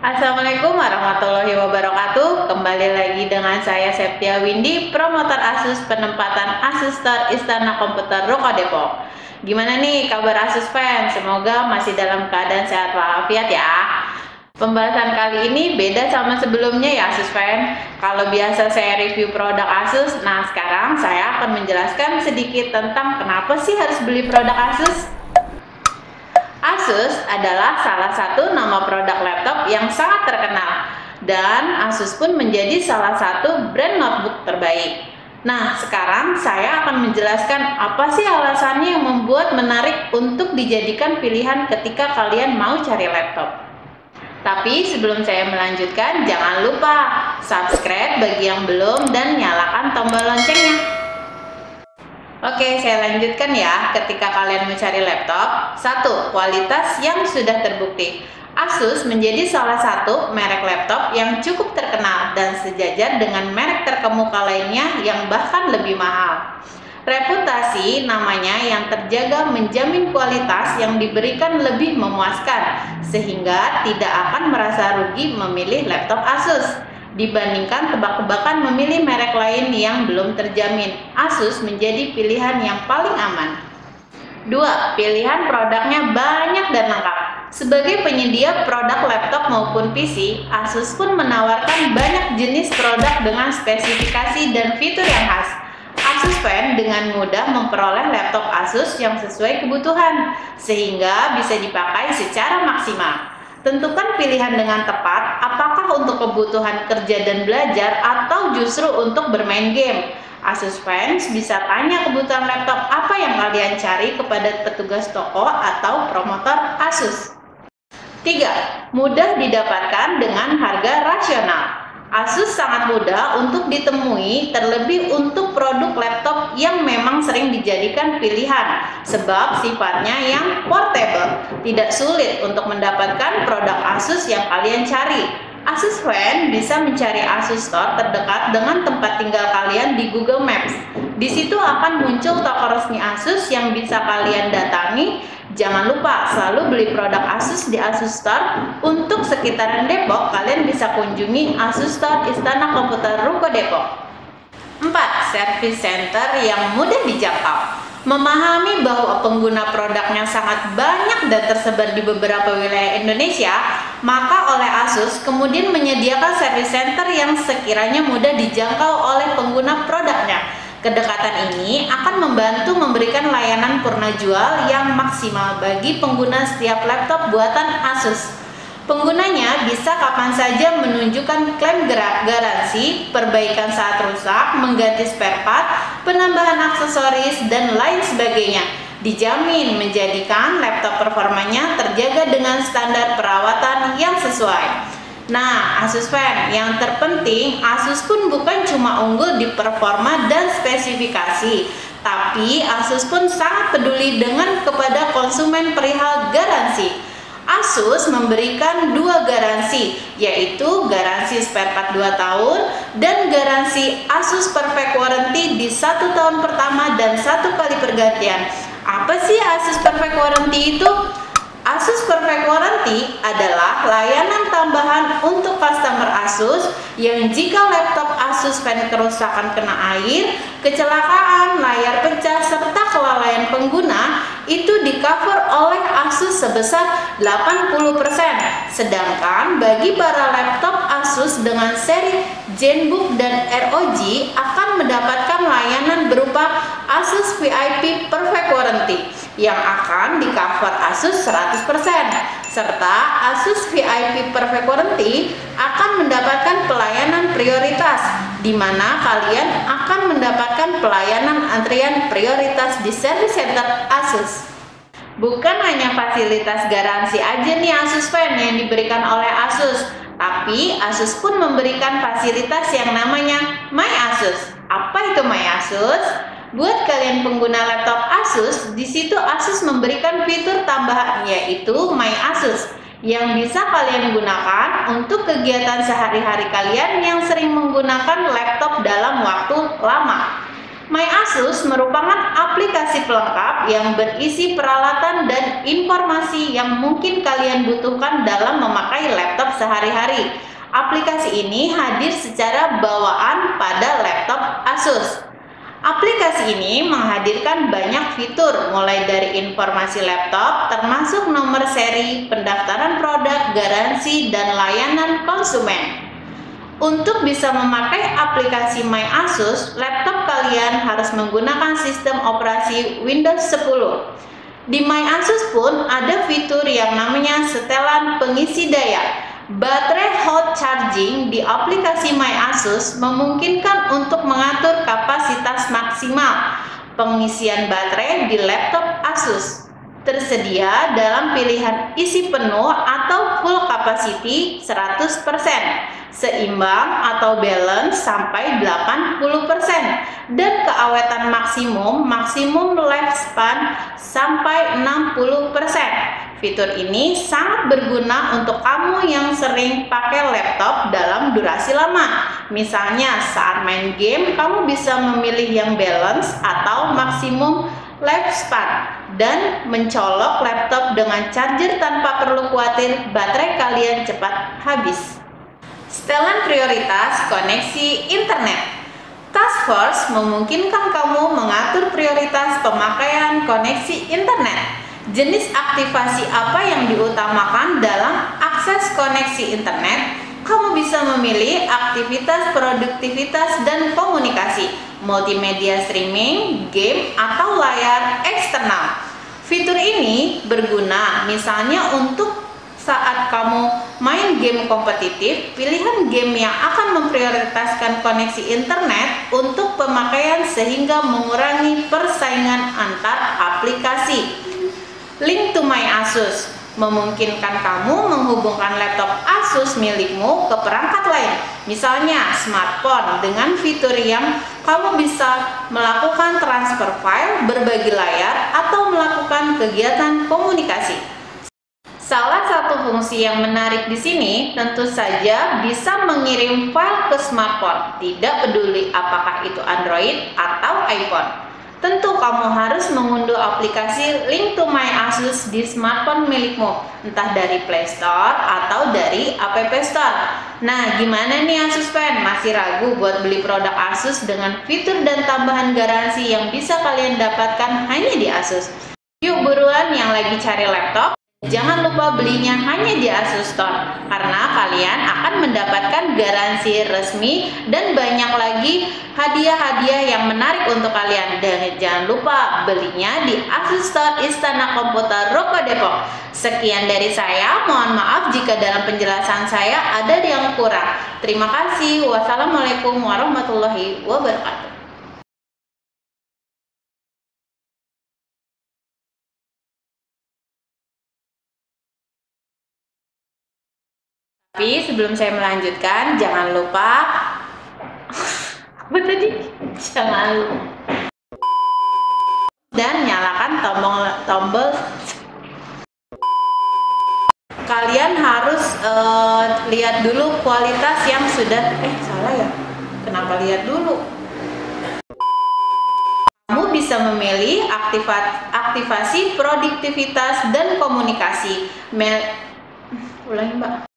Assalamualaikum warahmatullahi wabarakatuh. Kembali lagi dengan saya Septia Windy, promotor Asus penempatan Asus Store Istana Komputer Ruko Depok. Gimana nih kabar Asus fans? Semoga masih dalam keadaan sehat walafiat ya. Pembahasan kali ini beda sama sebelumnya ya Asus fans. Kalau biasa saya review produk Asus, nah sekarang saya akan menjelaskan sedikit tentang kenapa sih harus beli produk Asus. Asus adalah salah satu nama produk laptop yang sangat terkenal dan Asus pun menjadi salah satu brand notebook terbaik. Nah, sekarang saya akan menjelaskan apa sih alasannya yang membuat menarik untuk dijadikan pilihan ketika kalian mau cari laptop. Tapi sebelum saya melanjutkan, jangan lupa subscribe bagi yang belum dan nyalakan tombol loncengnya. Oke, saya lanjutkan ya. Ketika kalian mencari laptop, satu, kualitas yang sudah terbukti. Asus menjadi salah satu merek laptop yang cukup terkenal dan sejajar dengan merek terkemuka lainnya yang bahkan lebih mahal. Reputasi namanya yang terjaga menjamin kualitas yang diberikan lebih memuaskan, sehingga tidak akan merasa rugi memilih laptop Asus. Dibandingkan tebak-tebakan memilih merek lain yang belum terjamin, Asus menjadi pilihan yang paling aman. 2. Pilihan produknya banyak dan lengkap. Sebagai penyedia produk laptop maupun PC, Asus pun menawarkan banyak jenis produk dengan spesifikasi dan fitur yang khas. Asus fan dengan mudah memperoleh laptop Asus yang sesuai kebutuhan, sehingga bisa dipakai secara maksimal. Tentukan pilihan dengan tepat, apakah untuk kebutuhan kerja dan belajar atau justru untuk bermain game. Asus fans bisa tanya kebutuhan laptop apa yang kalian cari kepada petugas toko atau promotor Asus. 3. Mudah didapatkan dengan harga rasional. Asus sangat mudah untuk ditemui, terlebih untuk produk laptop yang memang sering dijadikan pilihan sebab sifatnya yang portable. Tidak sulit untuk mendapatkan produk Asus yang kalian cari. Asus fan bisa mencari Asus Store terdekat dengan tempat tinggal kalian di Google Maps. Di situ akan muncul toko resmi Asus yang bisa kalian datangi. Jangan lupa selalu beli produk Asus di Asus Store. Untuk sekitaran Depok, kalian bisa kunjungi Asus Store Istana Komputer Ruko Depok. 4. Service center yang mudah dijangkau. Memahami bahwa pengguna produknya sangat banyak dan tersebar di beberapa wilayah Indonesia, maka oleh Asus kemudian menyediakan service center yang sekiranya mudah dijangkau oleh pengguna produknya. Kedekatan ini akan membantu memberikan layanan purna jual yang maksimal bagi pengguna setiap laptop buatan Asus. Penggunanya bisa kapan saja menunjukkan klaim garansi, perbaikan saat rusak, mengganti spare part, penambahan aksesoris, dan lain sebagainya. Dijamin menjadikan laptop performanya terjaga dengan standar perawatan yang sesuai. Nah, Asus fan, yang terpenting Asus pun bukan cuma unggul di performa dan spesifikasi, tapi Asus pun sangat peduli dengan kepada konsumen perihal garansi. Asus memberikan 2 garansi, yaitu garansi spare part 2 tahun dan garansi Asus Perfect Warranty di 1 tahun pertama dan 1 kali pergantian. Apa sih Asus Perfect Warranty itu? Asus Perfect Warranty adalah layanan tambahan untuk customer Asus yang jika laptop Asus fan kerusakan kena air, kecelakaan, layar pecah, serta kelalaian pengguna, itu di-cover oleh Asus sebesar 80%. Sedangkan bagi para laptop Asus dengan seri Zenbook dan ROG akan mendapatkan layanan berupa Asus VIP Perfect Warranty yang akan di-cover Asus 100%, serta Asus VIP Perfect Warranty akan mendapatkan pelayanan prioritas, di mana kalian akan mendapatkan pelayanan antrian prioritas di service center Asus. Bukan hanya fasilitas garansi aja nih Asus fan yang diberikan oleh Asus, tapi Asus pun memberikan fasilitas yang namanya My Asus. Apa itu My Asus? Buat kalian pengguna laptop Asus, di situ Asus memberikan fitur tambahan yaitu My Asus yang bisa kalian gunakan untuk kegiatan sehari-hari kalian yang sering menggunakan laptop dalam waktu lama. My Asus merupakan aplikasi pelengkap yang berisi peralatan dan informasi yang mungkin kalian butuhkan dalam memakai laptop sehari-hari. Aplikasi ini hadir secara bawaan pada laptop Asus. Aplikasi ini menghadirkan banyak fitur, mulai dari informasi laptop, termasuk nomor seri, pendaftaran produk, garansi, dan layanan konsumen. Untuk bisa memakai aplikasi My Asus, laptop kalian harus menggunakan sistem operasi Windows 10. Di My Asus pun ada fitur yang namanya setelan pengisi daya. Baterai hot charging di aplikasi My Asus memungkinkan untuk mengatur kapasitas maksimal pengisian baterai di laptop Asus. Tersedia dalam pilihan isi penuh atau full capacity 100%, seimbang atau balance sampai 80%, dan keawetan maksimum lifespan sampai 60%. Fitur ini sangat berguna untuk kamu yang sering pakai laptop dalam durasi lama. Misalnya saat main game, kamu bisa memilih yang balance atau maksimum lifespan dan mencolok laptop dengan charger tanpa perlu khawatir baterai kalian cepat habis. Setelan prioritas koneksi internet. Task Force memungkinkan kamu mengatur prioritas pemakaian koneksi internet. Jenis aktivasi apa yang diutamakan dalam akses koneksi internet? Kamu bisa memilih aktivitas produktivitas dan komunikasi, multimedia streaming, game, atau layar eksternal. Fitur ini berguna misalnya untuk saat kamu main game kompetitif, pilihan game yang akan memprioritaskan koneksi internet untuk pemakaian sehingga mengurangi persaingan antar aplikasi. Link to My Asus memungkinkan kamu menghubungkan laptop Asus milikmu ke perangkat lain, misalnya smartphone, dengan fitur yang kamu bisa melakukan transfer file, berbagi layar, atau melakukan kegiatan komunikasi. Salah satu fungsi yang menarik di sini tentu saja bisa mengirim file ke smartphone, tidak peduli apakah itu Android atau iPhone. Tentu kamu harus mengunduh aplikasi Link to My Asus di smartphone milikmu, entah dari Play Store atau dari App Store. Nah, gimana nih Asus fan? Masih ragu buat beli produk Asus dengan fitur dan tambahan garansi yang bisa kalian dapatkan hanya di Asus? Yuk buruan yang lagi cari laptop, jangan lupa belinya hanya di Asus Store, karena kalian akan mendapatkan garansi resmi dan banyak lagi hadiah-hadiah yang menarik untuk kalian. Dan jangan lupa belinya di Asus Store Istana Komputer Ruko Depok. Sekian dari saya, mohon maaf jika dalam penjelasan saya ada yang kurang. Terima kasih. Wassalamualaikum warahmatullahi wabarakatuh. Tapi sebelum saya melanjutkan, jangan lupa apa tadi? Jangan lupa dan nyalakan tombol. Kalian harus lihat dulu kualitas yang sudah salah ya. Kenapa lihat dulu? Kamu bisa memilih aktivasi produktivitas dan komunikasi. Ulangi, Mbak.